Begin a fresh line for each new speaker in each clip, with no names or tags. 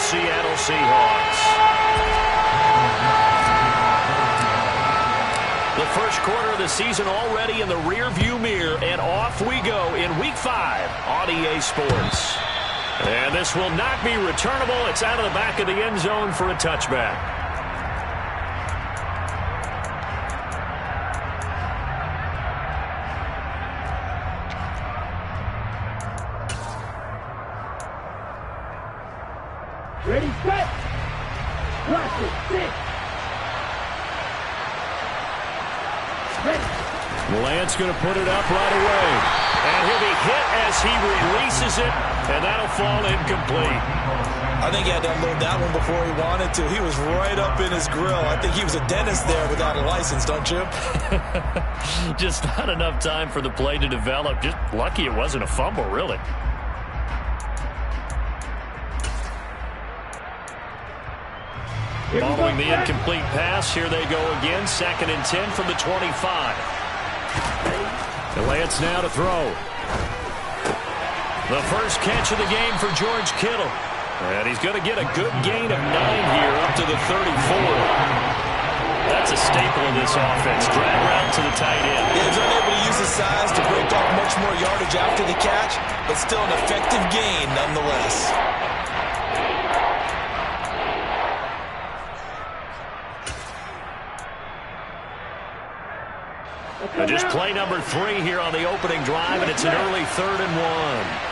Seattle Seahawks. The first quarter of the season already in the rearview mirror, and off we go in Week 5 on EA Sports. And this will not be returnable. It's out of the back of the end zone for a touchback.
Ready, set. Watch it, sit.
Lance going to put it up right away. And he'll be hit as he releases it, and that'll fall incomplete.
I think he had to unload that one before he wanted to. He was right up in his grill. I think he was a dentist there without a license, don't you?
Just not enough time for the play to develop. Just lucky it wasn't a fumble, really. Following the incomplete pass, here they go again. 2nd and 10 from the 25. And Lance now to throw. The first catch of the game for George Kittle. And he's going to get a good gain of 9 here up to the 34. That's a staple of this offense. Drag route to the tight end.
Yeah, he's unable to use his size to break off much more yardage after the catch, but still an effective gain nonetheless.
Just play number 3 here on the opening drive, and it's an early 3rd and 1.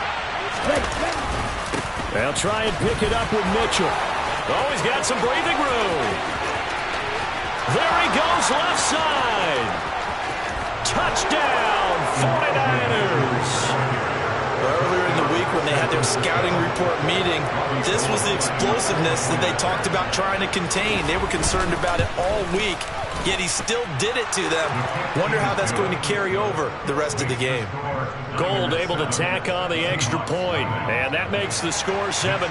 They'll try and pick it up with Mitchell. Oh, he's got some breathing room. There he goes, left side. Touchdown, 49ers.
Earlier in the week when they had their scouting report meeting, this was the explosiveness that they talked about trying to contain. They were concerned about it all week, yet he still did it to them. Wonder how that's going to carry over the rest of the game.
Gold able to tack on the extra point, and that makes the score 7-0.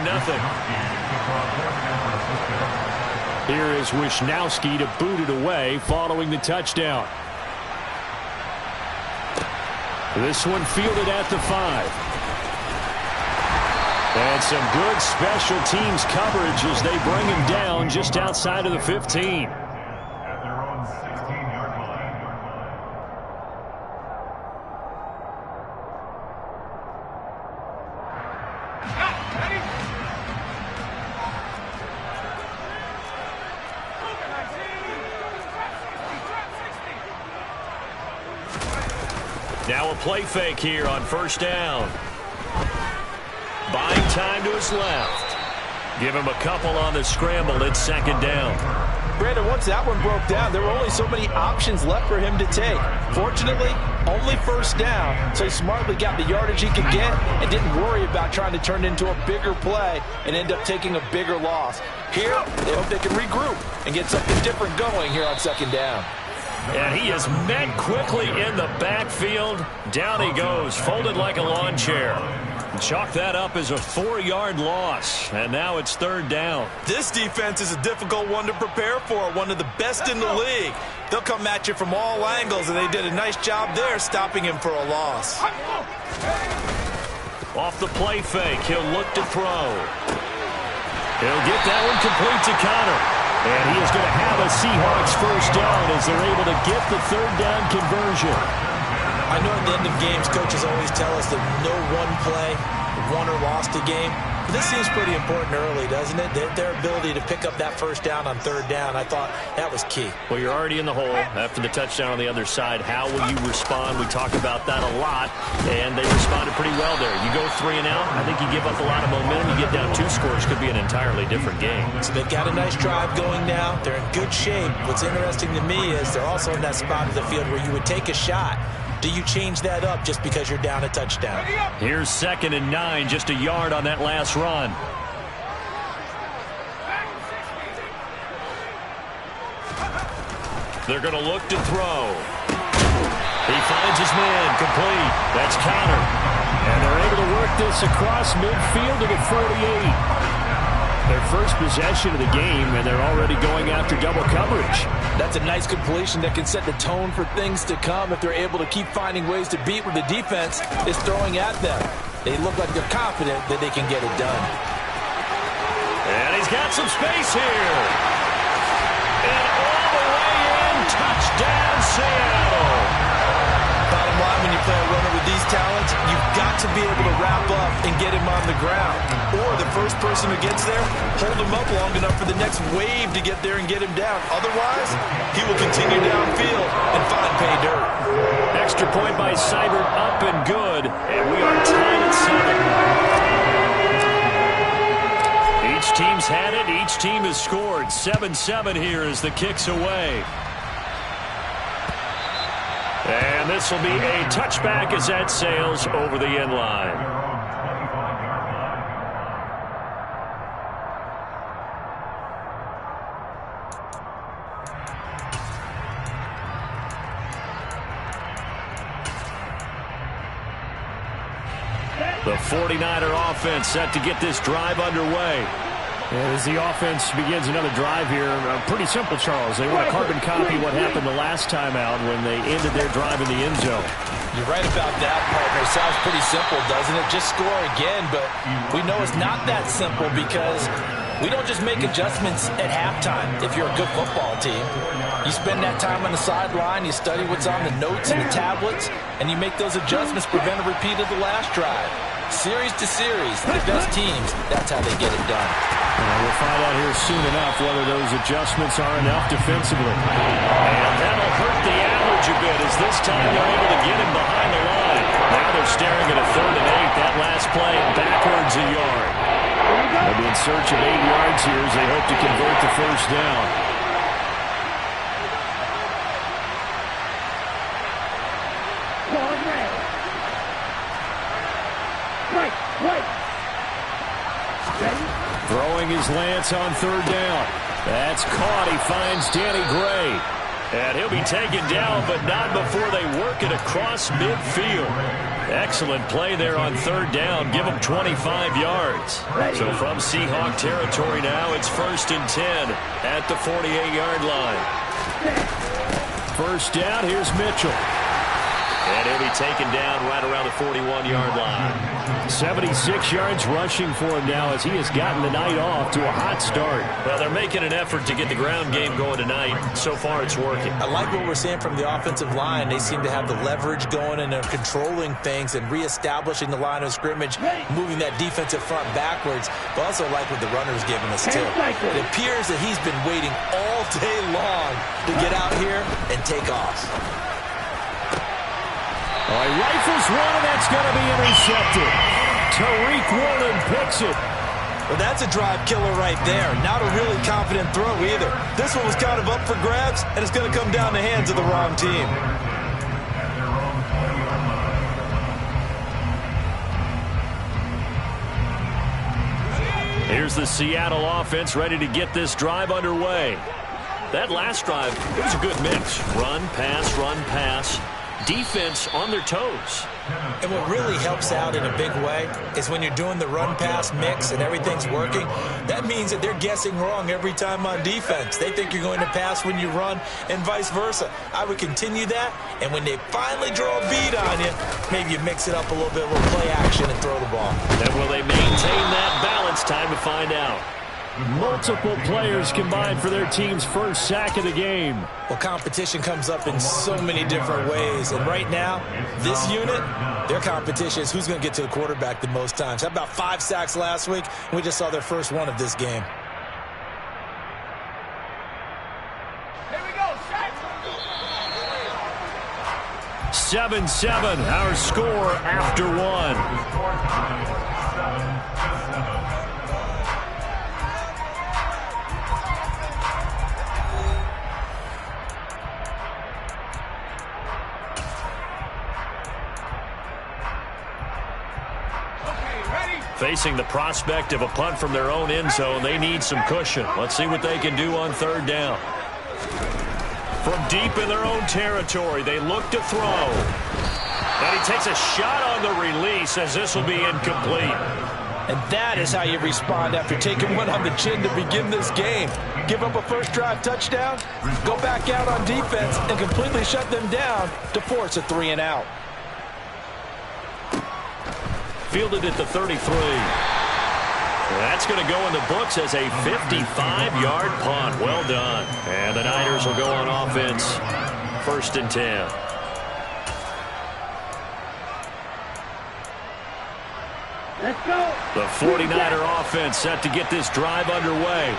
Here is Wisnowski to boot it away following the touchdown. This one fielded at the 5. And some good special teams coverage as they bring him down just outside of the 15. Now a play fake here on first down. Buying time to his left. Give him a couple on the scramble. It's 2nd down.
Brandon, once that one broke down, there were only so many options left for him to take. Fortunately, only first down, so he smartly got the yardage he could get and didn't worry about trying to turn it into a bigger play and end up taking a bigger loss. Here, they hope they can regroup and get something different going here on 2nd down.
And he is met quickly in the backfield. Down he goes, folded like a lawn chair. Chalk that up as a 4-yard loss, and now it's 3rd down.
This defense is a difficult one to prepare for, one of the best in the league. They'll come at you from all angles, and they did a nice job there stopping him for a loss.
Off the play fake, he'll look to throw. He'll get that one complete to Connor. And he is going to have a Seahawks first down as they're able to get the 3rd down conversion.
I know at the end of games, coaches always tell us that no one play won or lost a game. But this seems pretty important early, doesn't it? Their ability to pick up that first down on 3rd down, I thought that was key.
Well, you're already in the hole after the touchdown on the other side. How will you respond? We talk about that a lot, and they responded pretty well there. You go 3 and out, I think you give up a lot of momentum. You get down 2 scores, could be an entirely different game.
So they've got a nice drive going now. They're in good shape. What's interesting to me is they're also in that spot of the field where you would take a shot. Do you change that up just because you're down a touchdown?
Here's 2nd and 9, just a yard on that last run. They're going to look to throw. He finds his man, complete. That's Connor. And they're able to work this across midfield to the 48. Their first possession of the game, and they're already going after double coverage.
That's a nice completion that can set the tone for things to come if they're able to keep finding ways to beat what the defense is throwing at them. They look like they're confident that they can get it done.
He's got some space here. And all the way in, touchdown, Seattle.
Bottom line, when you play a runner with these talents, you've got to be able to wrap up and get him on the ground. Or the first person who gets there, hold him up long enough for the next wave to get there and get him down. Otherwise, he will continue downfield and find pay dirt.
Extra point by Seibert, up and good. And we are tied at 7. Each team's had it. Each team has scored. 7-7 here as the kick's away. And this will be a touchback as that sails over the end line. The 49er offense set to get this drive underway. As the offense begins another drive here, pretty simple, Charles. They want to carbon copy what happened the last time out when they ended their drive in the end zone.
You're right about that, partner. Sounds pretty simple, doesn't it? Just score again, but we know it's not that simple because we don't just make adjustments at halftime if you're a good football team. You spend that time on the sideline, you study what's on the notes and the tablets, and you make those adjustments, prevent a repeat of the last drive. Series to series, the best teams, that's how they get it done.
We'll find out here soon enough whether those adjustments are enough defensively. And that'll hurt the average a bit as this time they're able to get him behind the line. Now they're staring at a 3rd and 8. That last play backwards a yard. They'll be in search of 8 yards here as they hope to convert the first down. Throwing his Lance on 3rd down. That's caught. He finds Danny Gray. And he'll be taken down, but not before they work it across midfield. Excellent play there on 3rd down. Give them 25 yards. So from Seahawk territory now, it's 1st and 10 at the 48-yard line. First down, here's Mitchell. And he'll be taken down right around the 41-yard line. 76 yards rushing for him now as he has gotten the night off to a hot start. Well, they're making an effort to get the ground game going tonight. So far, it's working.
I like what we're seeing from the offensive line. They seem to have the leverage going and they're controlling things and reestablishing the line of scrimmage, moving that defensive front backwards. But also like what the runner's giving us, too. It appears that he's been waiting all day long to get out here and take off.
He rifles one, and that's going to be intercepted. Tariq Woolen picks it.
Well, that's a drive killer right there. Not a really confident throw either. This one was kind of up for grabs, and it's going to come down the hands of the wrong team.
Here's the Seattle offense ready to get this drive underway. That last drive, it was a good mix. Run, pass. Defense on their toes.
And what really helps out in a big way is when you're doing the run-pass mix and everything's working, that means that they're guessing wrong every time on defense. They think you're going to pass when you run and vice versa. I would continue that, and when they finally draw a bead on you, maybe you mix it up a little bit, a little play action, and throw the ball.
And will they maintain that balance? Time to find out. Multiple players combined for their team's first sack of the game.
Well, competition comes up in so many different ways. And right now, this unit, their competition is who's going to get to the quarterback the most times. How about 5 sacks last week? We just saw their first one of this game.
Here we go,
7-7, our score after 1. Facing the prospect of a punt from their own end zone, they need some cushion. Let's see what they can do on 3rd down. From deep in their own territory, they look to throw. And he takes a shot on the release as this will be incomplete.
And that is how you respond after taking one on the chin to begin this game. Give up a first drive touchdown, go back out on defense, and completely shut them down to force a 3 and out.
Fielded at the 33. That's going to go in the books as a 55-yard punt. Well done. And the Niners will go on offense. 1st and 10.
Let's go.
The 49er offense set to get this drive underway.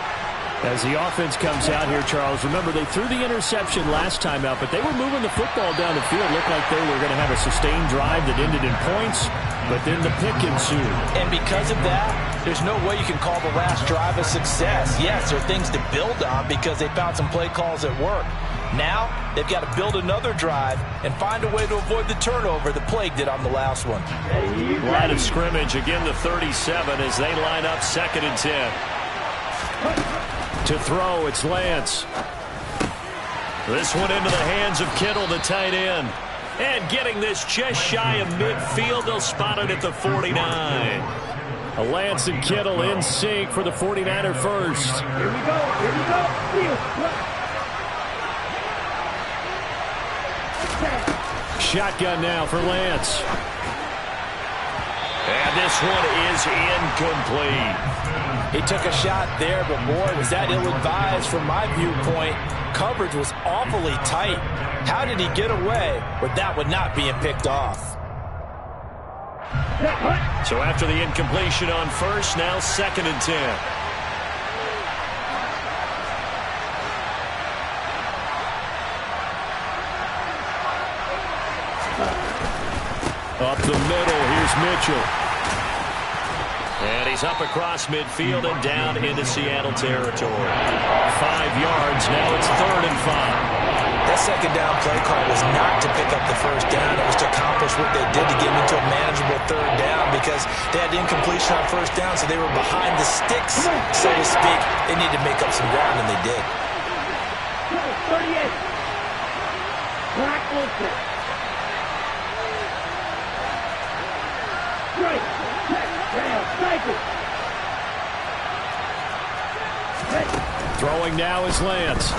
As the offense comes out here, Charles, remember they threw the interception last time out, but they were moving the football down the field. Looked like they were going to have a sustained drive that ended in points, but then the pick ensued.
And because of that, there's no way you can call the last drive a success. Yes, there are things to build on because they found some play calls that work. Now, they've got to build another drive and find a way to avoid the turnover that plagued it on the last one.
Line of scrimmage, again the 37 as they line up 2nd and 10. To throw, it's Lance. This one into the hands of Kittle, the tight end. And getting this just shy of midfield, they'll spot it at the 49. Lance and Kittle in sync for the 49er first.
Here we go. Here we go.
Shotgun now for Lance. And this one is incomplete.
He took a shot there, but boy, was that ill-advised from my viewpoint. Coverage was awfully tight. How did he get away with that one not being picked off?
So after the incompletion on first, now 2nd and 10. Up the middle, here's Mitchell. And he's up across midfield and down into Seattle territory. 5 yards, now it's 3rd and 5.
That second down play call was not to pick up the first down. It was to accomplish what they did to get into a manageable 3rd down because they had incompletion on first down, so they were behind the sticks, so to speak. They needed to make up some ground, and they did.
38. Black Wilson. Right.
Throwing now is Lance.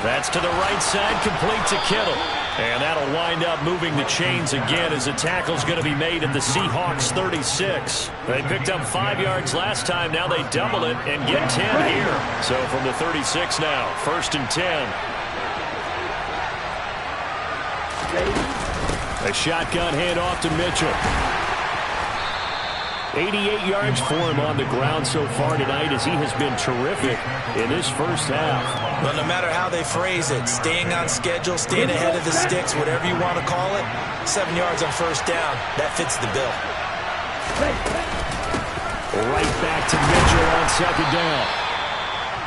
That's to the right side, complete to Kittle. And that'll wind up moving the chains again as the tackle's going to be made at the Seahawks 36. They picked up 5 yards last time. Now they double it and get 10 here. So from the 36 now, 1st and 10. A shotgun handoff to Mitchell. 88 yards for him on the ground so far tonight as he has been terrific in this first half.
Well, no matter how they phrase it, staying on schedule, staying ahead of the sticks, whatever you want to call it, 7 yards on first down, that fits the bill.
Right back to Mitchell on 2nd down.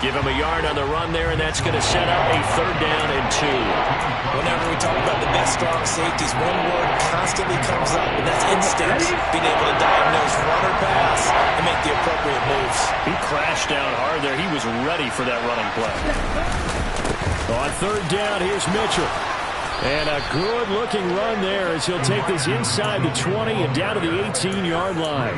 Give him a yard on the run there, and that's going to set up a 3rd down and 2.
Whenever we talk about the best strong safeties, one word constantly comes up, and that's instincts. Being able to diagnose run or pass and make the appropriate moves.
He crashed down hard there. He was ready for that running play. On 3rd down, here's Mitchell. And a good-looking run there as he'll take this inside the 20 and down to the 18-yard line.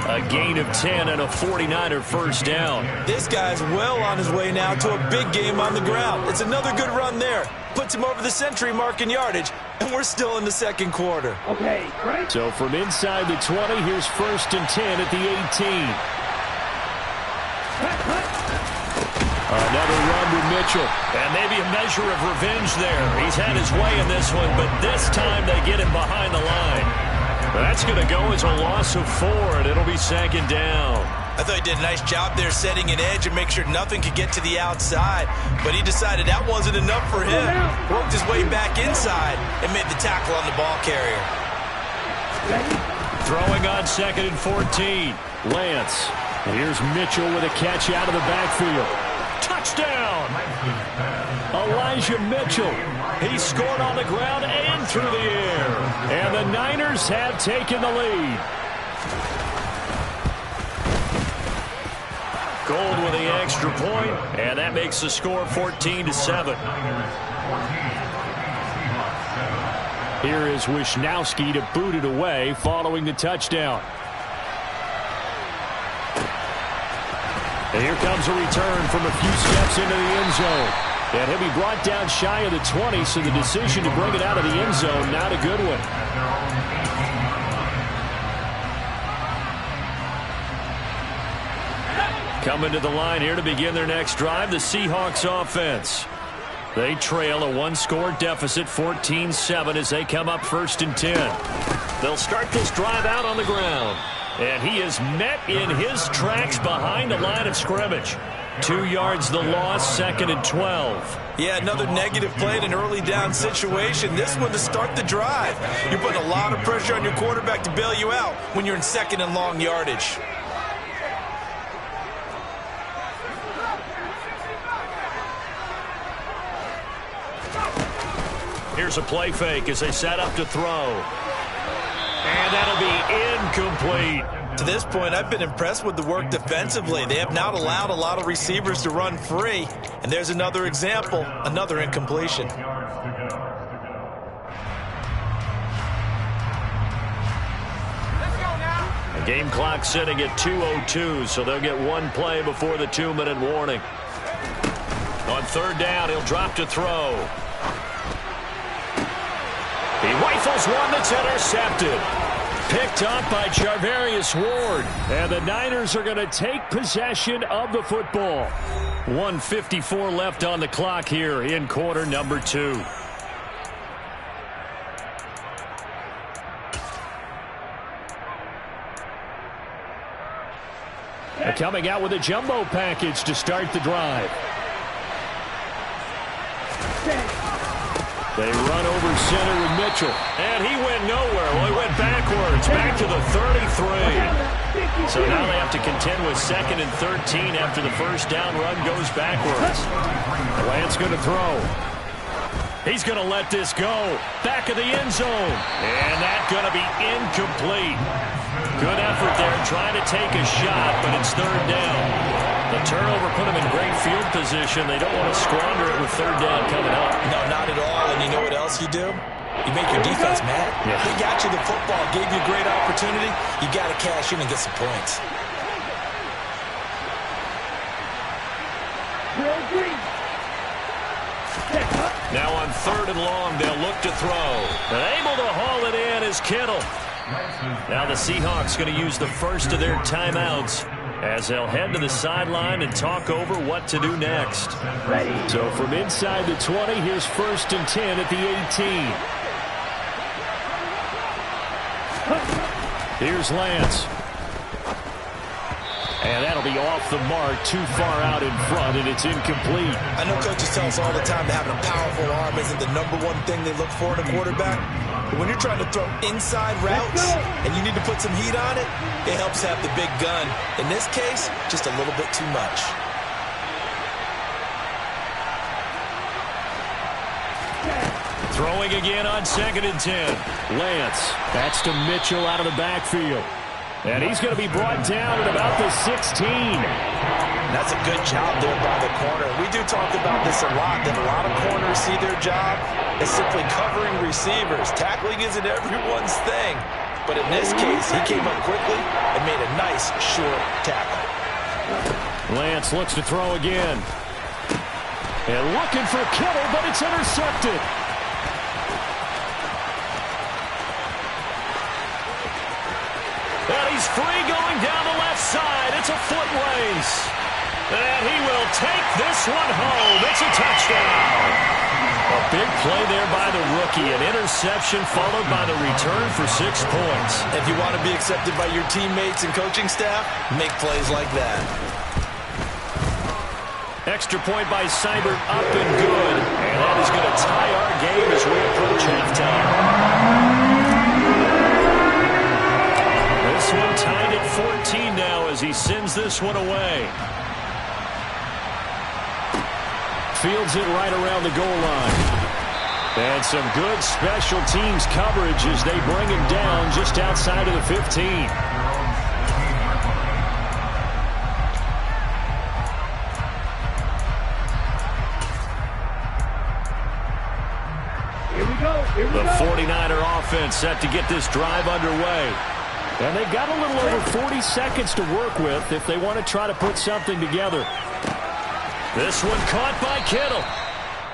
A gain of 10 and a 49er first down.
This guy's well on his way now to a big game on the ground. It's another good run there. Puts him over the century mark in yardage, and we're still in the 2nd quarter.
Okay, right.
So from inside the 20, here's 1st and 10 at the 18. Another run with Mitchell. And maybe a measure of revenge there. He's had his way in this one, but this time they get him behind the line. That's going to go as a loss of 4, and it'll be 2nd down.
I thought he did a nice job there setting an edge and make sure nothing could get to the outside. But he decided that wasn't enough for him. Worked his way back inside and made the tackle on the ball carrier.
Throwing on 2nd and 14. Lance. And here's Mitchell with a catch out of the backfield. Touchdown! Elijah Mitchell. He scored on the ground and through the air. And the Niners have taken the lead. Gold with the extra point, and that makes the score 14-7. Here is Wisnowski to boot it away following the touchdown. And here comes a return from a few steps into the end zone. And he'll be brought down shy of the 20, so the decision to bring it out of the end zone, not a good one. Coming to the line here to begin their next drive, the Seahawks offense. They trail a one-score deficit, 14-7, as they come up 1st and 10. They'll start this drive out on the ground. And he is met in his tracks behind the line of scrimmage. 2 yards the loss, 2nd and 12.
Yeah, another negative play in an early down situation. This one to start the drive. You're putting a lot of pressure on your quarterback to bail you out when you're in 2nd and long yardage.
Here's a play fake as they set up to throw. And that'll be incomplete.
To this point, I've been impressed with the work defensively. They have not allowed a lot of receivers to run free. And there's another example, another incompletion.
The game clock sitting at 2:02, so they'll get one play before the 2-minute warning. On 3rd down, he'll drop to throw. He rifles one that's intercepted. Picked up by Charvarius Ward. And the Niners are going to take possession of the football. 1:54 left on the clock here in quarter number 2. They're coming out with a jumbo package to start the drive. They run over center with Mitchell. And he went nowhere. Well, he went backwards. Back to the 33. So now they have to contend with 2nd and 13 after the first down run goes backwards. Lance going to throw. He's going to let this go. Back of the end zone. And that's going to be incomplete. Good effort there trying to take a shot, but it's 3rd down. The turnover put them in great field position. They don't want to squander it with 3rd down coming up.
No, not at all. And you know what else you do? You make your defense mad.
Yeah.
They got you the football, gave you a great opportunity. You got to cash in and get some points.
Now on 3rd and long, they'll look to throw. And able to haul it in is Kittle. Now the Seahawks going to use the first of their timeouts as they'll head to the sideline and talk over what to do next. So from inside the 20, here's 1st and 10 at the 18. Here's Lance. And that'll be off the mark, too far out in front, and it's incomplete.
I know coaches tell us all the time that having a powerful arm isn't the #1 thing they look for in a quarterback. But when you're trying to throw inside routes and you need to put some heat on it, it helps have the big gun. In this case, just a little bit too much.
Throwing again on 2nd and 10. Lance. That's to Mitchell out of the backfield. And he's going to be brought down at about the 16.
That's a good job there by the corner. We do talk about this a lot, that a lot of corners see their job as simply covering receivers. Tackling isn't everyone's thing. But in this case, he came up quickly and made a nice, short tackle.
Lance looks to throw again. And looking for Kittle, but it's intercepted. And he's free going down the left side. It's a foot race. And he will take this one home. It's a touchdown. A big play there by the rookie. An interception followed by the return for 6 points.
If you want to be accepted by your teammates and coaching staff, make plays like that.
Extra point by Seibert, up and good. And that is going to tie our game as we approach halftime. This one tied at 14 now as he sends this one away. Fields it right around the goal line. And some good special teams coverage as they bring him down just outside of the 15. The 49er offense set to get this drive underway. And they've got a little over 40 seconds to work with if they want to try to put something together. This one caught by Kittle.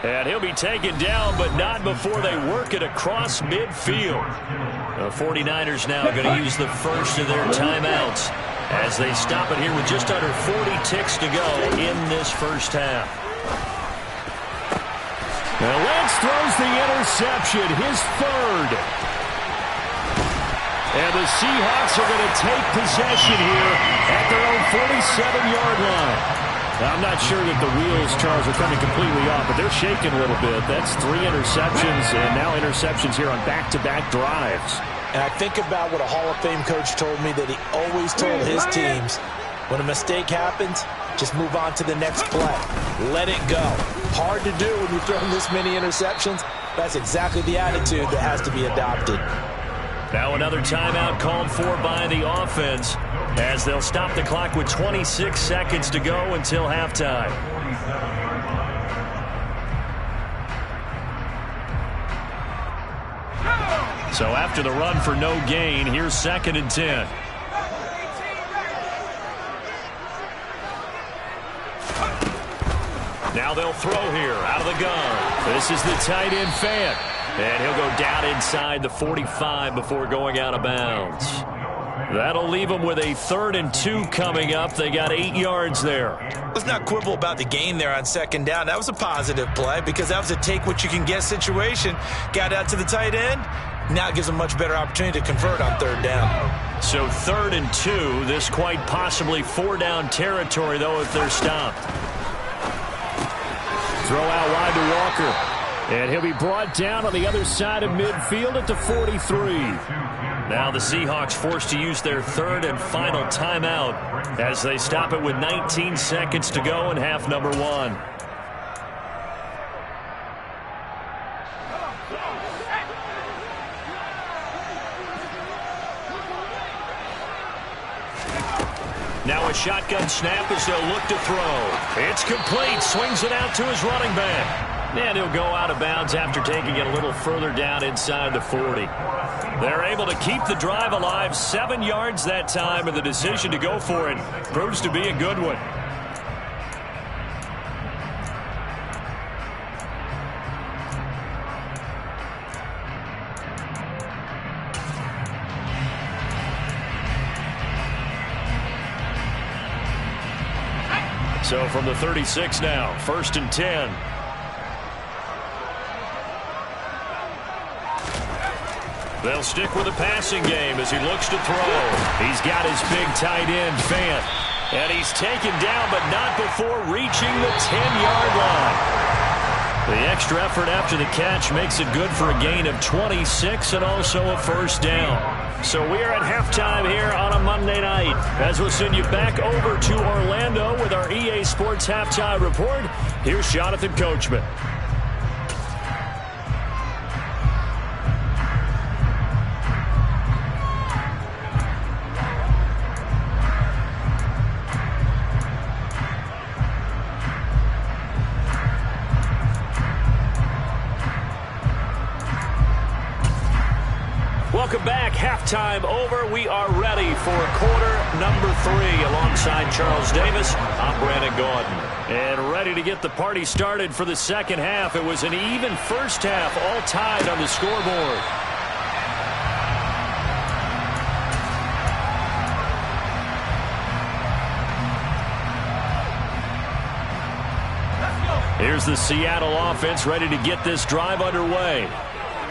And he'll be taken down, but not before they work it across midfield. The 49ers now going to use the first of their timeouts as they stop it here with just under 40 ticks to go in this first half. Now Lance throws the interception, his third. And the Seahawks are going to take possession here at their own 47-yard line. Now, I'm not sure that the wheels, Charles, are coming completely off, but they're shaking a little bit. That's 3 interceptions, and now interceptions here on back-to-back drives.
And I think about what a Hall of Fame coach told me that he always told his teams, when a mistake happens, just move on to the next play. Let it go. Hard to do when you've thrown this many interceptions. That's exactly the attitude that has to be adopted.
Now another timeout called for by the offense as they'll stop the clock with 26 seconds to go until halftime. So after the run for no gain, here's 2nd and 10. Now they'll throw here out of the gun. This is the tight end Fant. And he'll go down inside the 45 before going out of bounds. That'll leave them with a 3rd and 2 coming up. They got 8 yards there.
Let's not quibble about the gain there on 2nd down. That was a positive play because that was a take-what-you-can-get situation. Got out to the tight end. Now it gives them a much better opportunity to convert on 3rd down.
So 3rd and 2. This quite possibly 4-down territory, though, if they're stopped. Throw out wide to Walker. And he'll be brought down on the other side of midfield at the 43. Now the Seahawks forced to use their 3rd and final timeout as they stop it with 19 seconds to go in half number 1. Now a shotgun snap as they'll look to throw. It's complete. Swings it out to his running back. And he'll go out of bounds after taking it a little further down inside the 40. They're able to keep the drive alive, 7 yards that time, and the decision to go for it proves to be a good one. So from the 36 now, 1st and 10. They'll stick with the passing game as he looks to throw. He's got his big tight end, Fant. And he's taken down, but not before reaching the 10-yard line. The extra effort after the catch makes it good for a gain of 26 and also a 1st down. So we are at halftime here on a Monday night as we'll send you back over to Orlando with our EA Sports Halftime Report. Here's Jonathan Coachman. Welcome back. Halftime over. We are ready for quarter number 3 alongside Charles Davis. I'm Brandon Gordon. And ready to get the party started for the second half. It was an even first half, all tied on the scoreboard. Here's the Seattle offense ready to get this drive underway.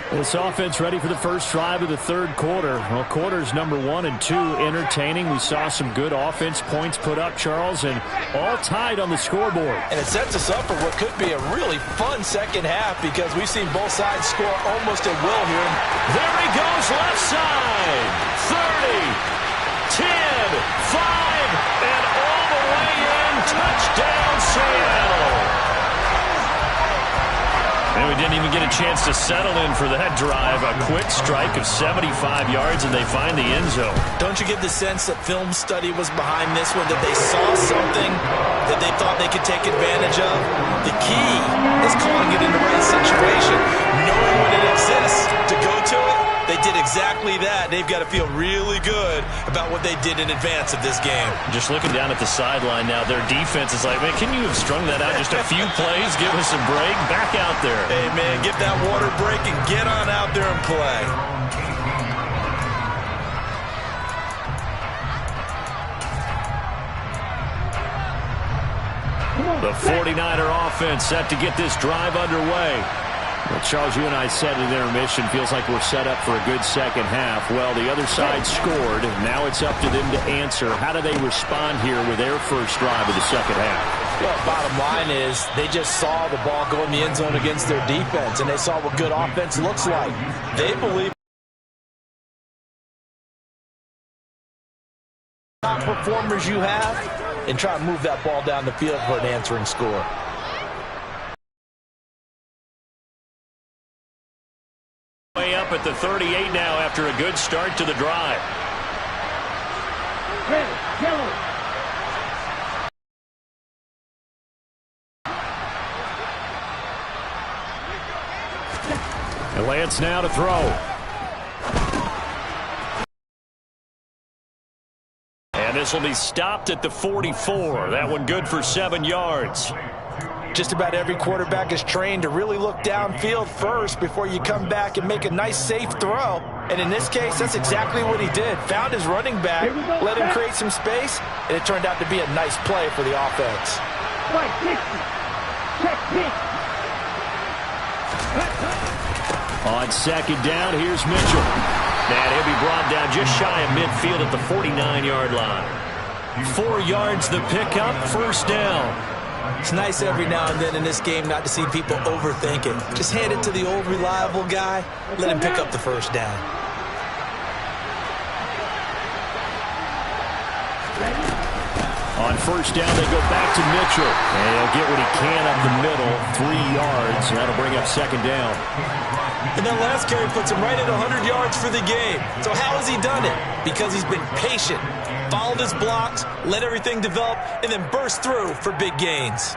This offense ready for the first drive of the 3rd quarter. Well, quarters number 1 and 2 entertaining. We saw some good offense points put up, Charles, and all tied on the scoreboard.
And it sets us up for what could be a really fun second half because we've seen both sides score almost at will here.
There he goes, left side. 30, 10, 5, and all the way in. Touchdown, Seattle. And we didn't even get a chance to settle in for that drive. A quick strike of 75 yards, and they find the end zone.
Don't you get the sense that film study was behind this one, that they saw something that they thought they could take advantage of? The key is calling it in the right situation, knowing when it exists to go to it. They did exactly that. They've got to feel really good about what they did in advance of this game.
Just looking down at the sideline now, their defense is like, man, can you have strung that out just a few plays? Give us a break. Back out there.
Hey, man, get that water break and get on out there and play.
The 49er offense set to get this drive underway. Well, Charles, you and I said in intermission, feels like we're set up for a good second half. Well, the other side scored. Now it's up to them to answer. How do they respond here with their first drive of the second half?
Well, bottom line is they just saw the ball go in the end zone against their defense, and they saw what good offense looks like. They believe top performers you have and try to move that ball down the field for an answering score.
Way up at the 38 now after a good start to the drive.
Red, yellow.
And Lance now to throw. And this will be stopped at the 44. That one good for 7 yards.
Just about every quarterback is trained to really look downfield first before you come back and make a nice, safe throw. And in this case, that's exactly what he did. Found his running back, let him create some space, and it turned out to be a nice play for the offense.
Right, 60. Check, pitch.
On second down, here's Mitchell. And he'll be brought down just shy of midfield at the 49-yard line. 4 yards the pickup, first down.
It's nice every now and then in this game not to see people overthink it. Just hand it to the old reliable guy, let him pick up the first down.
On first down, they go back to Mitchell. And he'll get what he can up the middle, 3 yards. That'll bring up second down.
And that last carry puts him right at 100 yards for the game. So how has he done it? Because he's been patient, followed his blocks, let everything develop, and then burst through for big gains.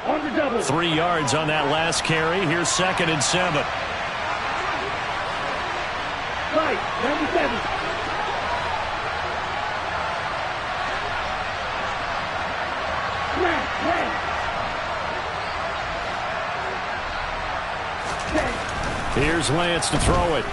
On the double.
3 yards on that last carry. Here's 2nd and 7.
Right, 97.
Here's Lance to throw it.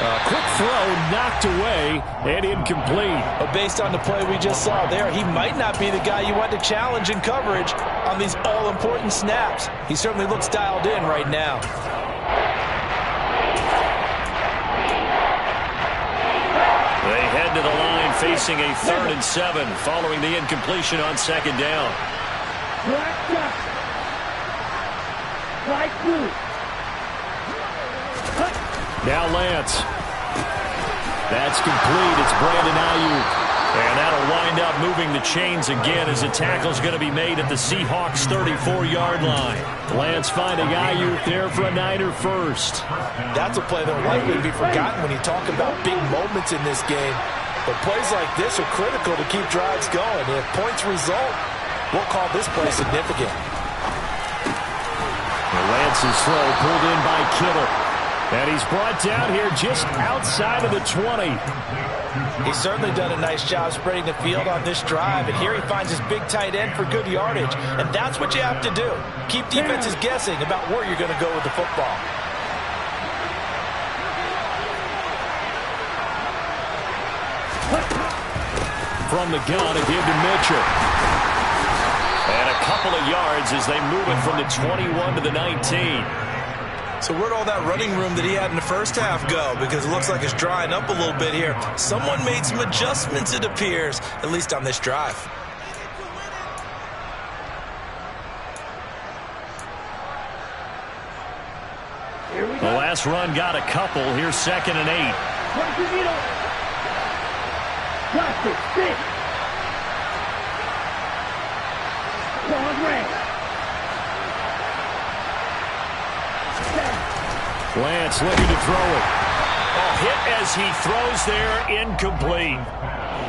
A quick throw knocked away and incomplete.
But based on the play we just saw there, he might not be the guy you want to challenge in coverage on these all-important snaps. He certainly looks dialed in right now.
They head to the line facing a 3rd and 7 following the incompletion on second down.
Black duck. White blue.
Now Lance. That's complete. It's Brandon Ayuk. And that'll wind up moving the chains again as the tackle's going to be made at the Seahawks 34-yard line. Lance finding Ayuk there for a Niner first.
That's a play that will likely be forgotten when you talk about big moments in this game. But plays like this are critical to keep drives going. If points result, we'll call this play significant.
Lance's throw pulled in by Kittle. And he's brought down here just outside of the 20.
He's certainly done a nice job spreading the field on this drive. And here he finds his big tight end for good yardage. And that's what you have to do. Keep defenses guessing about where you're going to go with the football.
From the gun, a give to Mitchell. And a couple of yards as they move it from the 21 to the 19.
So where'd all that running room that he had in the first half go? Because it looks like it's drying up a little bit here. Someone made some adjustments, it appears, at least on this drive.
The last run got a couple. Here's 2nd and 8.
Plastic, stick. Long range.
Lance looking to throw it. Hit as he throws there, incomplete.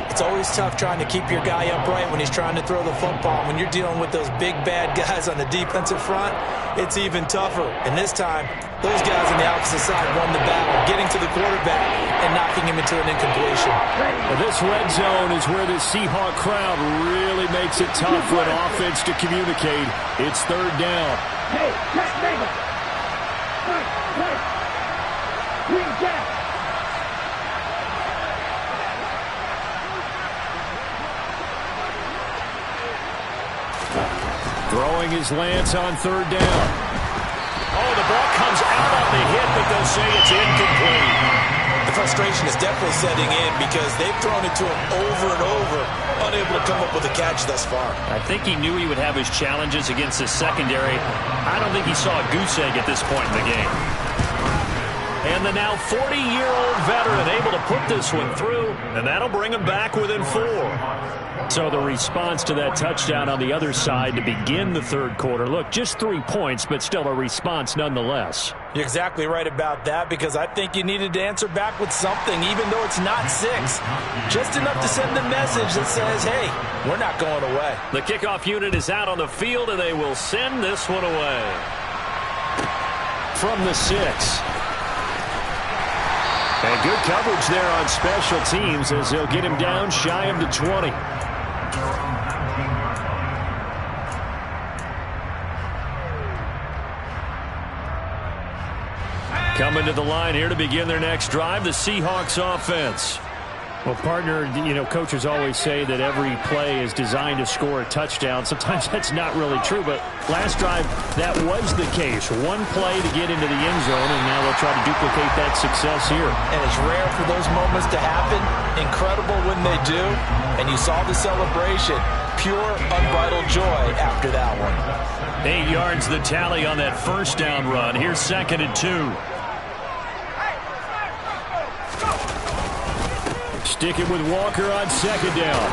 It's always tough trying to keep your guy upright when he's trying to throw the football. When you're dealing with those big, bad guys on the defensive front, it's even tougher. And this time, those guys on the opposite side won the battle, getting to the quarterback and knocking him into an incompletion.
This red zone is where the Seahawk crowd really makes it tough for an offense to communicate. It's 3rd down.
Hey, check, neighbor. Right. Green jack.
Throwing his lance on third down. Oh, the ball comes out on the hit, but they'll say it's incomplete.
The frustration is definitely setting in because they've thrown it to him over and over, unable to come up with a catch thus far.
I think he knew he would have his challenges against his secondary. I don't think he saw a goose egg at this point in the game. And the now 40-year-old veteran able to put this one through, and that'll bring him back within 4. So the response to that touchdown on the other side to begin the third quarter. Look, just 3 points, but still a response nonetheless.
You're exactly right about that because I think you needed to answer back with something, even though it's not 6. Just enough to send a message that says, hey, we're not going away.
The kickoff unit is out on the field, and they will send this one away. From the 6. And good coverage there on special teams as they'll get him down shy of the 20. Coming to the line here to begin their next drive, the Seahawks offense. Well, partner, you know, coaches always say that every play is designed to score a touchdown. Sometimes that's not really true, but last drive, that was the case. One play to get into the end zone, and now they'll try to duplicate that success here.
And it's rare for those moments to happen. Incredible when they do. And you saw the celebration. Pure, unbridled joy after that one.
8 yards the tally on that first down run. Here's 2nd and 2. Stick it with Walker on 2nd down.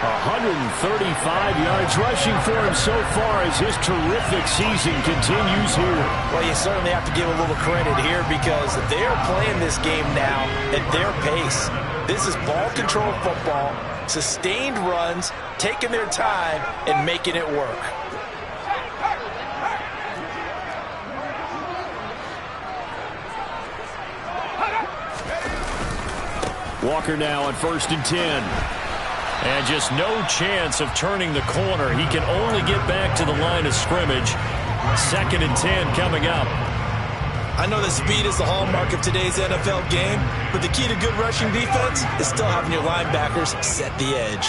135 yards rushing for him so far as his terrific season continues here.
Well, you certainly have to give a little credit here because they're playing this game now at their pace. This is ball control football, sustained runs, taking their time, and making it work.
Walker now on 1st and 10. And just no chance of turning the corner. He can only get back to the line of scrimmage. 2nd and 10 coming up.
I know that speed is the hallmark of today's NFL game, but the key to good rushing defense is still having your linebackers set the edge.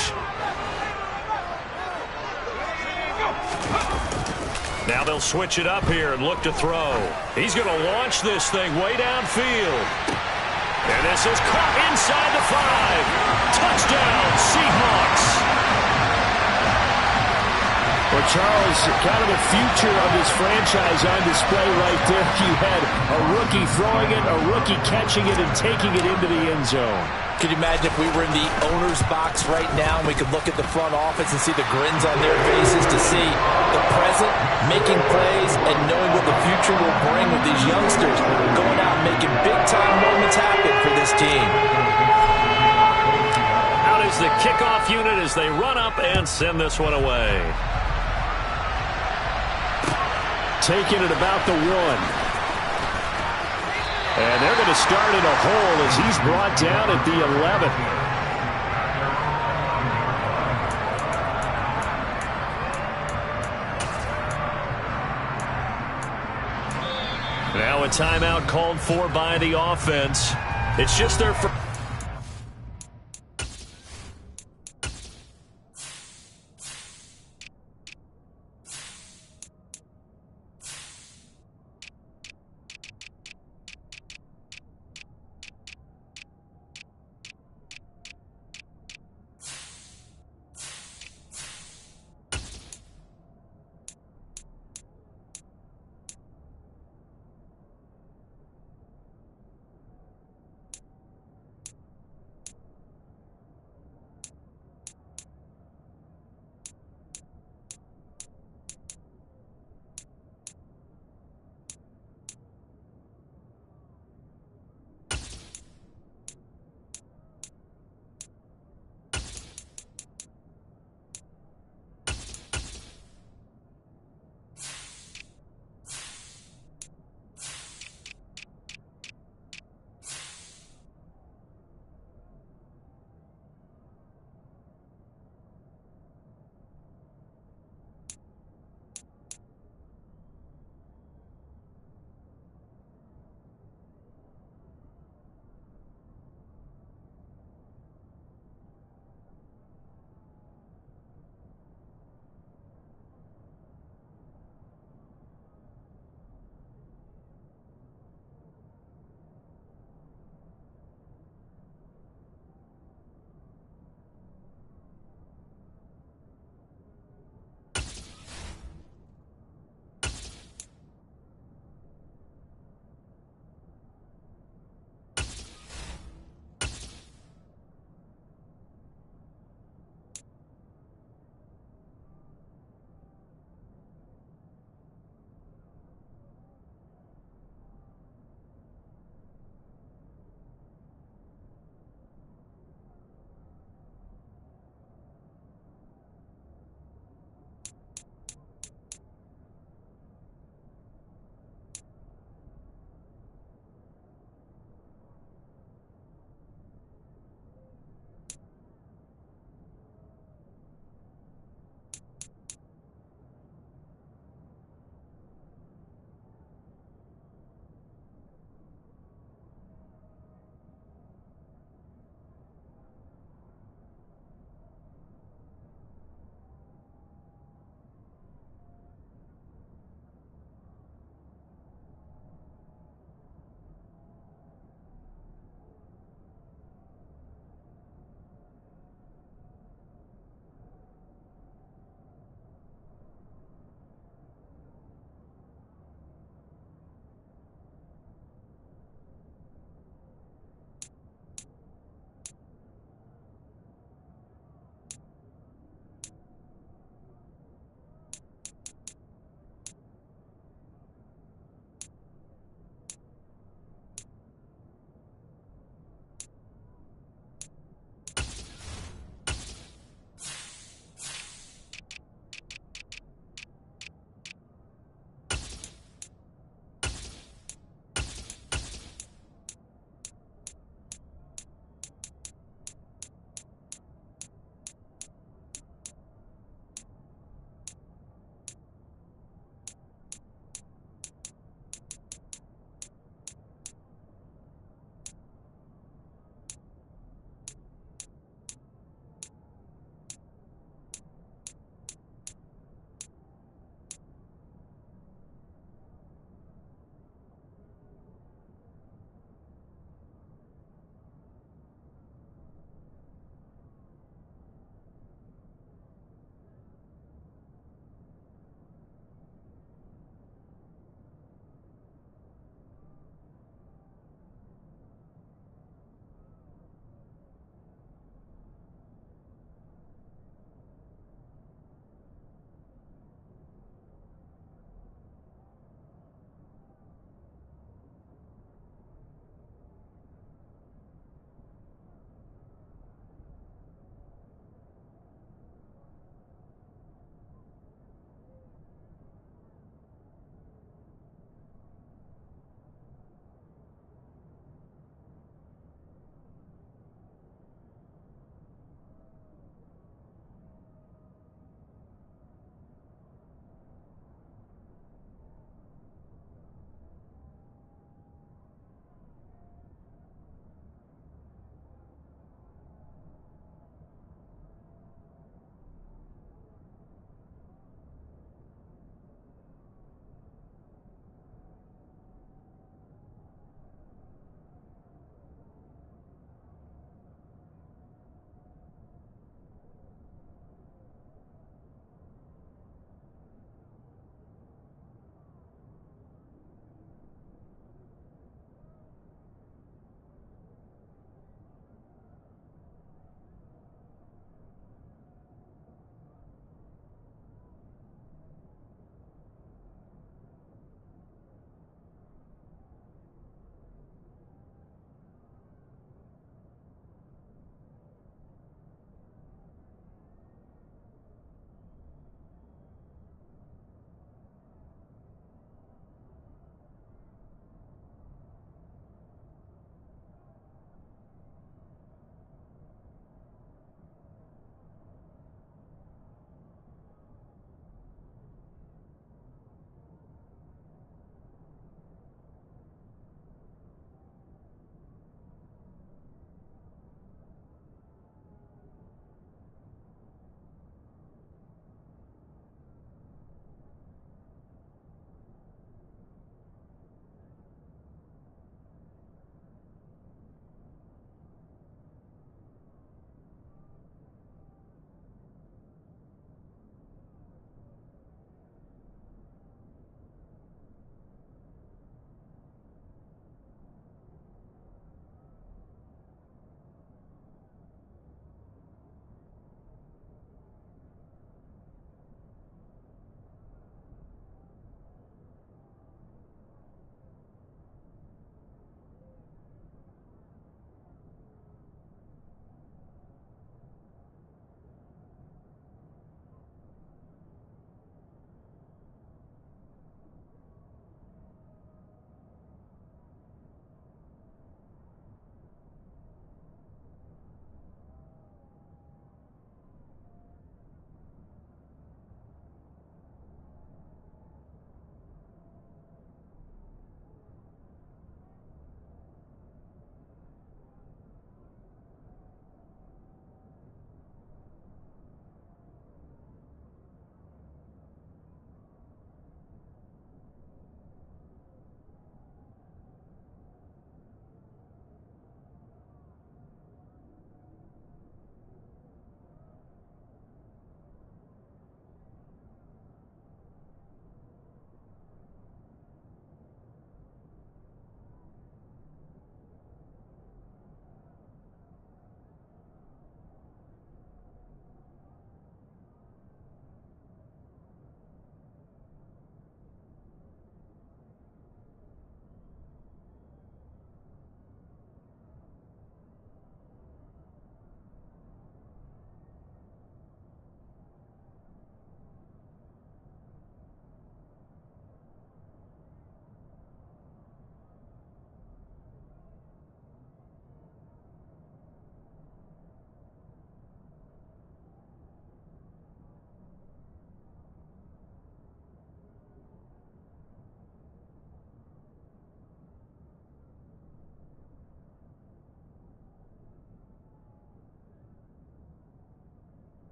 Now they'll switch it up here and look to throw. He's going to launch this thing way downfield. And this is caught inside the 5. Touchdown, Seahawks. Well, Charles, kind of the future of this franchise on display right there. You had a rookie throwing it, a rookie catching it, and taking it into the end zone.
Could you imagine if we were in the owner's box right now and we could look at the front office and see the grins on their faces to see the present, making plays, and knowing what the future will bring with these youngsters going out and making big-time moments happen for this team.
Out is the kickoff unit as they run up and send this one away. Taking it about the 1. And they're going to start in a hole as he's brought down at the 11. Now a timeout called for by the offense. It's just their first.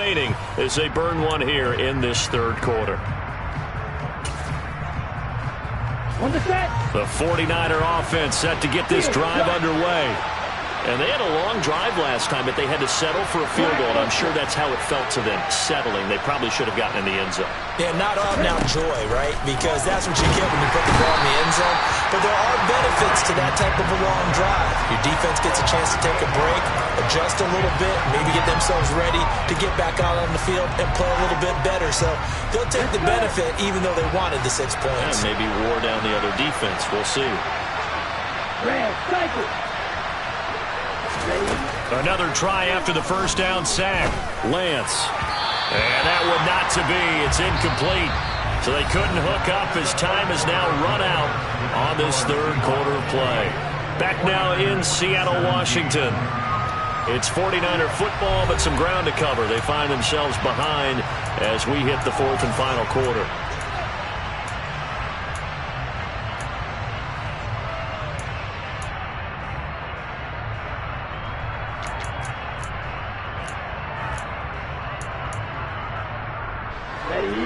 remaining as they burn one here in this third quarter.
On the set.
The 49er offense set to get this drive underway. And they had a long drive last time, but they had to settle for a field goal, and I'm sure that's how it felt to them, settling. They probably should have gotten in the end zone.
Yeah, not out-and-out joy, right? Because that's what you get when you put the ball in the end zone. But there are benefits to that type of a long drive. Your defense gets a chance to take a break, adjust a little bit, maybe get themselves ready to get back out on the field and play a little bit better. So they'll take the benefit even though they wanted the 6 points.
And maybe wore down the other defense. We'll see.
Red, cycle.
Another try after the first down sack. Lance. And that one not to be. It's incomplete. So they couldn't hook up as time has now run out on this third quarter of play. Back now in Seattle, Washington. It's 49er football, but some ground to cover. They find themselves behind as we hit the fourth and final quarter.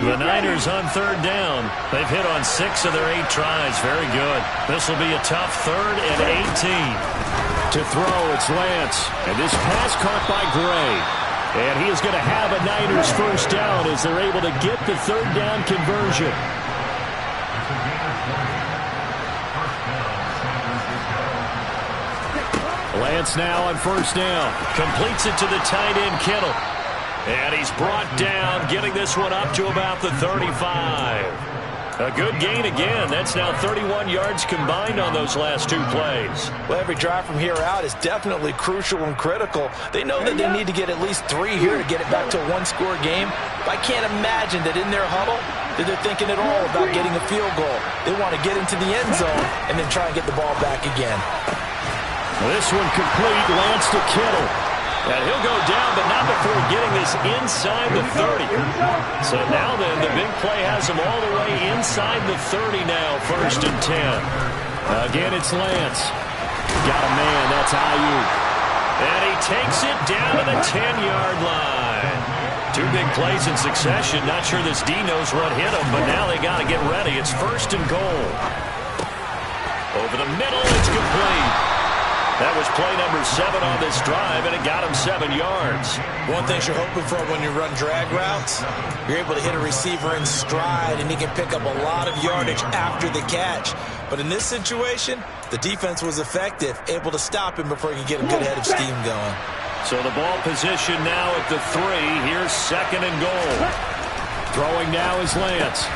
The Niners on third down. They've hit on 6 of their 8 tries. Very good. This will be a tough 3rd and 18. To throw, it's Lance. And this pass caught by Gray. And he is going to have a Niners first down as they're able to get the third down conversion. Lance now on first down. Completes it to the tight end, Kittle. And he's brought down, getting this one up to about the 35. A good gain again. That's now 31 yards combined on those last 2 plays.
Well, every drive from here out is definitely crucial and critical. They know that they need to get at least 3 here to get it back to a 1-score game. But I can't imagine that in their huddle that they're thinking at all about getting a field goal. They want to get into the end zone and then try and get the ball back again.
This one complete. Lance to Kittle. And he'll go down, but not before getting this inside the 30. So now then, the big play has him all the way inside the 30 now, 1st and 10. Again, it's Lance. Got a man, that's Ayuk. And he takes it down to the 10-yard line. 2 big plays in succession. Not sure this D knows what hit him, but now they got to get ready. It's 1st and goal. Over the middle, it's complete. That was play number 7 on this drive, and it got him 7 yards.
One thing you're hoping for when you run drag routes, you're able to hit a receiver in stride, and he can pick up a lot of yardage after the catch. But in this situation, the defense was effective, able to stop him before he could get a good head of steam going.
So the ball position now at the 3. Here's 2nd and goal. Throwing now is Lance.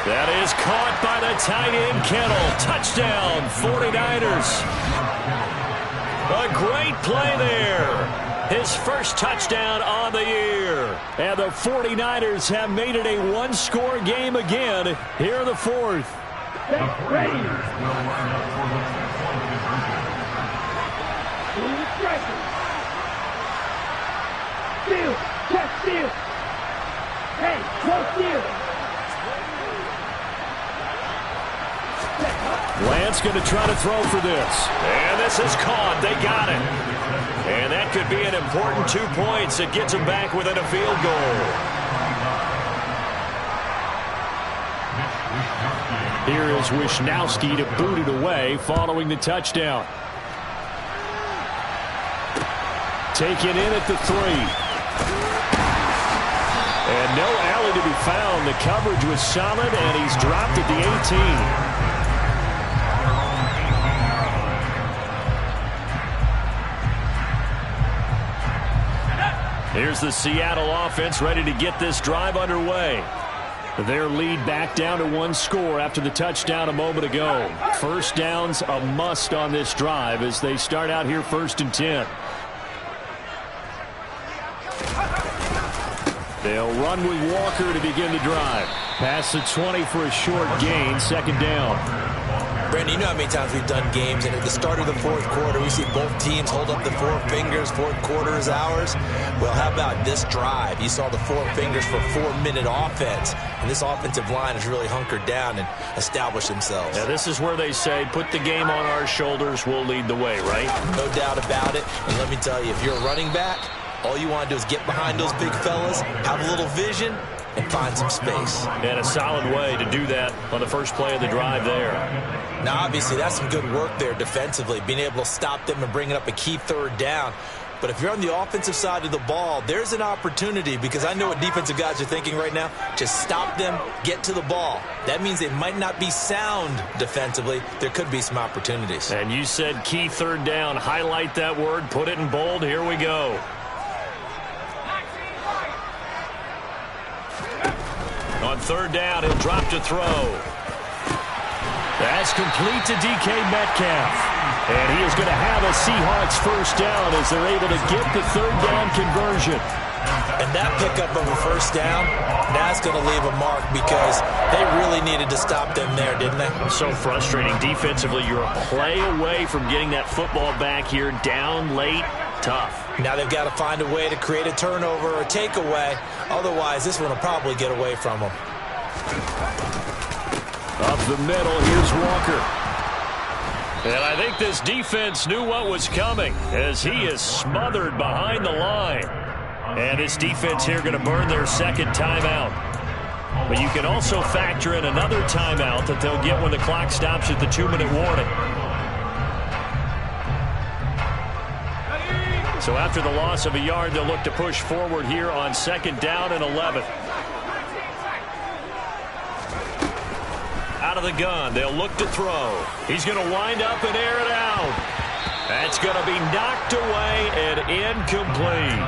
That is caught by the tight end, Kittle. Touchdown, 49ers. A great play there. His first touchdown on the year. And the 49ers have made it a 1-score game again here in the 4th.
Ready. Steal. Check steal. Hey, no steal.
Lance going to try to throw for this. And this is caught. They got it. And that could be an important 2 points. It gets them back within a field goal. Here is Wisnowski to boot it away following the touchdown. Taken in at the 3. And no alley to be found. The coverage was solid, and he's dropped at the 18. Here's the Seattle offense ready to get this drive underway. Their lead back down to 1 score after the touchdown a moment ago. First down's a must on this drive as they start out here 1st and 10. They'll run with Walker to begin the drive. Pass the 20 for a short gain, 2nd down.
Brandon, you know how many times we've done games, and at the start of the 4th quarter, we see both teams hold up the 4 fingers, 4th quarter is ours. Well, how about this drive? You saw the 4 fingers for 4-minute offense, and this offensive line has really hunkered down and established themselves.
Now, this is where they say, put the game on our shoulders, we'll lead the way, right?
No doubt about it, and let me tell you, if you're a running back, All you want to do is get behind those big fellas, have a little vision, and find some space.
And a solid way to do that on the first play of the drive there.
Now, obviously, that's some good work there defensively, being able to stop them and bringing up a key third down. But if you're on the offensive side of the ball, there's an opportunity, because I know what defensive guys are thinking right now. Just stop them, get to the ball. That means they might not be sound defensively. There could be some opportunities.
And you said key third down. Highlight that word, put it in bold. Here we go. On third down, he'll drop to throw. That's complete to DK Metcalf. And he is going to have a Seahawks first down as they're able to get the third down conversion.
And that pickup of a first down, that's going to leave a mark, because they really needed to stop them there, didn't they?
So frustrating. Defensively, you're a play away from getting that football back here, down late, tough.
Now they've got to find a way to create a turnover or takeaway. Otherwise, this one will probably get away from them.
Up the middle, here's Walker. And I think this defense knew what was coming, as he is smothered behind the line. And this defense here going to burn their second timeout. But you can also factor in another timeout that they'll get when the clock stops at the 2-minute warning. So after the loss of a yard, they'll look to push forward here on second down and 11. Out of the gun, they'll look to throw. He's going to wind up and air it out. That's going to be knocked away and incomplete.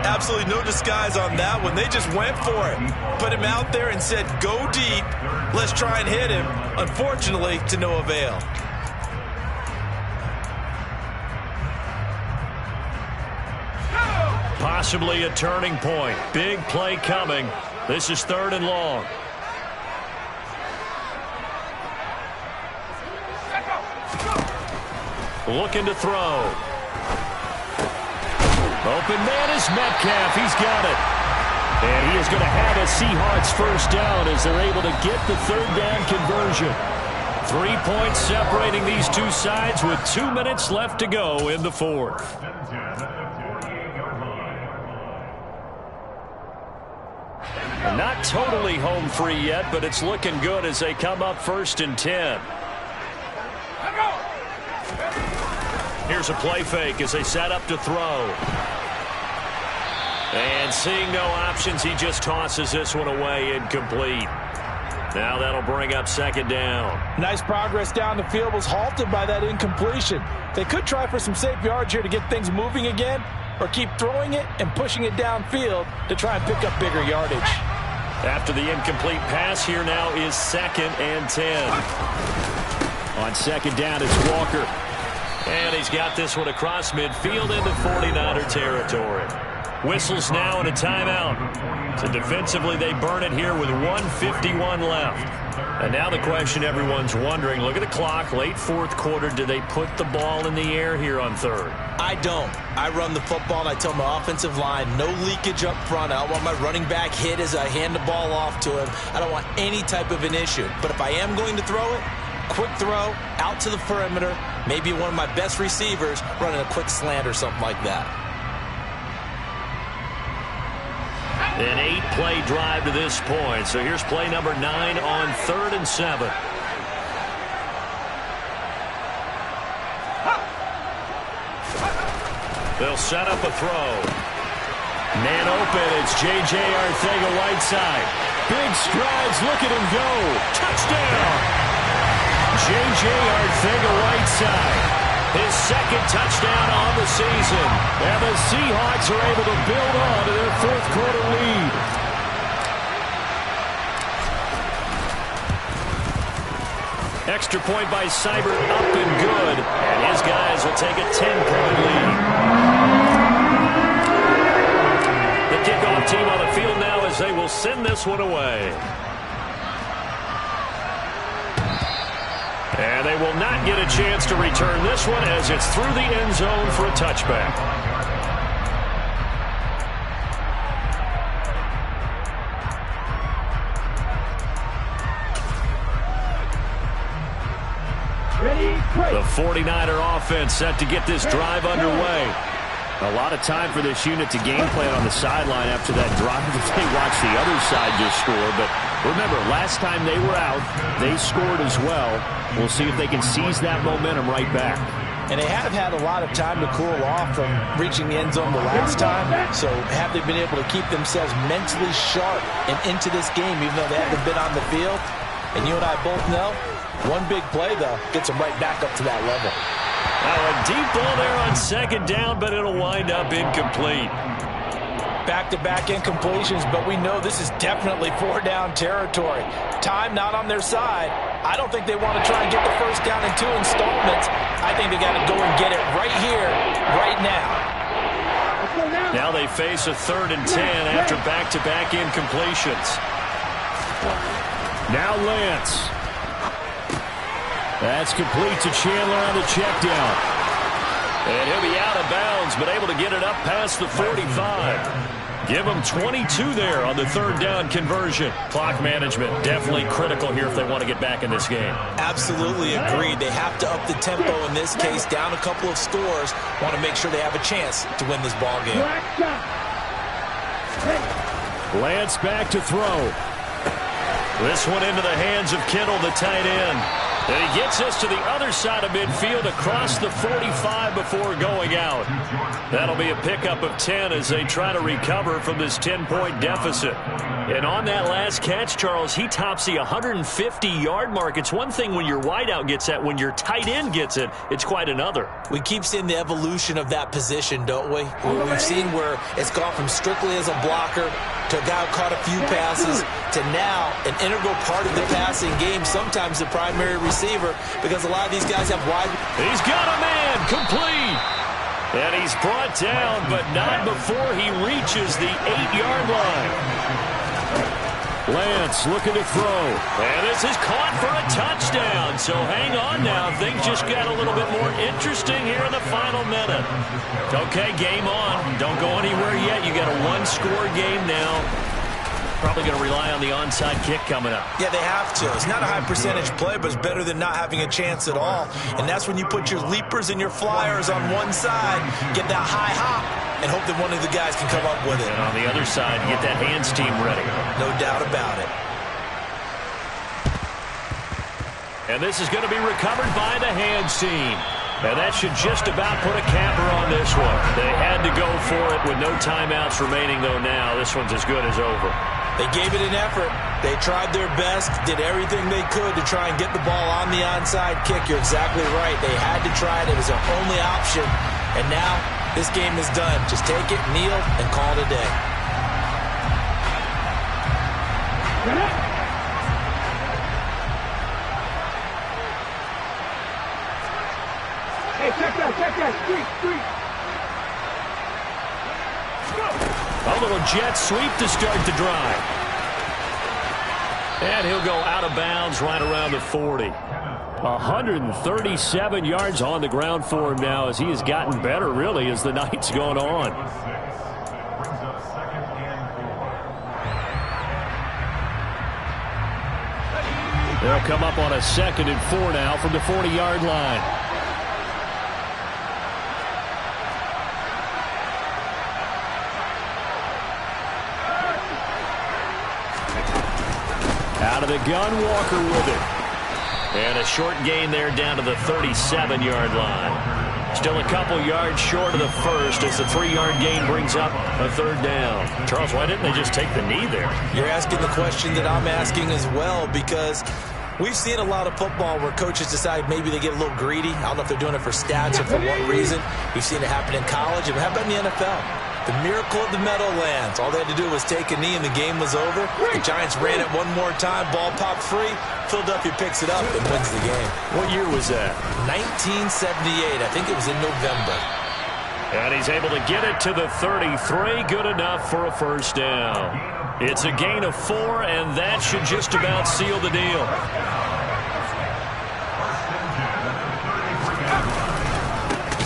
Absolutely no disguise on that one. They just went for it. Put him out there and said, go deep. Let's try and hit him. Unfortunately, to no avail.
Possibly a turning point. Big play coming. This is third and long. Looking to throw. Open man is Metcalf. He's got it. And he is going to have a Seahawks first down as they're able to get the third down conversion. 3 points separating these two sides with 2 minutes left to go in the fourth. Not totally home free yet, but it's looking good as they come up first and 10. Here's a play fake as they set up to throw. And seeing no options, he just tosses this one away, incomplete. Now that'll bring up second down.
Nice progress down the field, was halted by that incompletion. They could try for some safe yards here to get things moving again, or keep throwing it and pushing it downfield to try and pick up bigger yardage.
After the incomplete pass, here now is second and 10. On second down, it's Walker. And he's got this one across midfield into 49er territory. Whistles now and a timeout. So defensively, they burn it here with 1:51 left. And now the question everyone's wondering, look at the clock, late fourth quarter, do they put the ball in the air here on third?
I don't. I run the football and I tell my offensive line, no leakage up front. I don't want my running back hit as I hand the ball off to him. I don't want any type of an issue. But if I am going to throw it, quick throw, out to the perimeter, maybe one of my best receivers running a quick slant or something like that.
An 8-play drive to this point. So here's play number 9 on third and 7. They'll set up a throw. Man open, it's J.J. Arcega-Whiteside. Big strides, look at him go. Touchdown! J.J. Arcega-Whiteside. His second touchdown on the season. And the Seahawks are able to build on to their fourth quarter lead. Extra point by Seibert, up and good. And his guys will take a 10-point lead. The kickoff team on the field now as they will send this one away. And they will not get a chance to return this one as it's through the end zone for a touchback.
Ready, break.
The 49er offense set to get this drive underway. A lot of time for this unit to game plan on the sideline after that drive that they watched the other side just score. But remember, last time they were out, they scored as well. We'll see if they can seize that momentum right back.
And they have had a lot of time to cool off from reaching the end zone the last time. So have they been able to keep themselves mentally sharp and into this game, even though they haven't been on the field? And you and I both know, one big play, though, gets them right back up to that level.
Now a deep ball there on second down, but it'll wind up incomplete.
Back-to-back incompletions, but we know this is definitely four-down territory. Time not on their side. I don't think they want to try and get the first down in 2 installments. I think they got to go and get it right here, right now.
Now they face a 3rd and 10 after back-to-back incompletions. Now Lance. That's complete to Chandler on the check down. And he'll be out of bounds, but able to get it up past the 45. Give them 22 there on the 3rd down conversion. Clock management definitely critical here if they want to get back in this game.
Absolutely agreed. They have to up the tempo in this case, down a couple of scores. Want to make sure they have a chance to win this ball game.
Lance back to throw. This one into the hands of Kittle, the tight end. And he gets us to the other side of midfield across the 45 before going out. That'll be a pickup of 10 as they try to recover from this 10-point deficit. And on that last catch, Charles, he tops the 150-yard mark. It's one thing when your wideout gets that. When your tight end gets it, it's quite another.
We keep seeing the evolution of that position, don't we? We've seen where it's gone from strictly as a blocker to a guy who caught a few passes to now an integral part of the passing game, sometimes the primary receiver, because a lot of these guys have wide.
He's got a man, complete. And he's brought down, but not before he reaches the 8-yard line. Lance looking to throw. And this is caught for a touchdown. So hang on now. Things just got a little bit more interesting here in the final minute. Okay, game on. Don't go anywhere yet. You got a one-score game now. Probably going to rely on the onside kick coming up.
Yeah, they have to. It's not a high percentage play, but it's better than not having a chance at all. And that's when you put your leapers and your flyers on one side, get that high hop, and hope that one of the guys can come up with it.
And on the other side, get that hands team ready.
No doubt about it.
And this is going to be recovered by the hands team. And that should just about put a capper on this one. They had to go for it with no timeouts remaining, though now. This one's as good as over.
They gave it an effort. They tried their best, did everything they could to try and get the ball on the onside kick. You're exactly right. They had to try it. It was their only option. And now this game is done. Just take it, kneel, and call it a day.
Hey, check that, street.
A little jet sweep to start the drive. And he'll go out of bounds right around the 40. 137 yards on the ground for him now as he has gotten better, really, as the night's gone on. They'll come up on a 2nd and 4 now from the 40-yard line. Out of the gun, Walker with it. And a short gain there down to the 37-yard line. Still a couple yards short of the first as the 3-yard gain brings up a 3rd down. Charles, why didn't they just take the knee there?
You're asking the question that I'm asking as well, because we've seen a lot of football where coaches decide maybe they get a little greedy. I don't know if they're doing it for stats or for what reason. We've seen it happen in college. And how about in the NFL? The miracle of the Meadowlands. All they had to do was take a knee and the game was over. The Giants ran it one more time. Ball popped free. Philadelphia picks it up and wins the game.
What year was that?
1978. I think it was in November.
And he's able to get it to the 33. Good enough for a 1st down. It's a gain of 4, and that should just about seal the deal.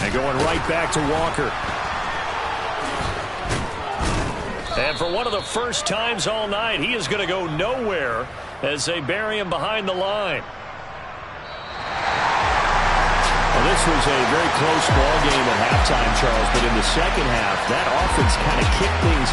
And going right back to Walker. And for one of the first times all night, he is going to go nowhere as they bury him behind the line. Well, this was a very close ball game at halftime, Charles, but in the second half, that offense kind of kicked things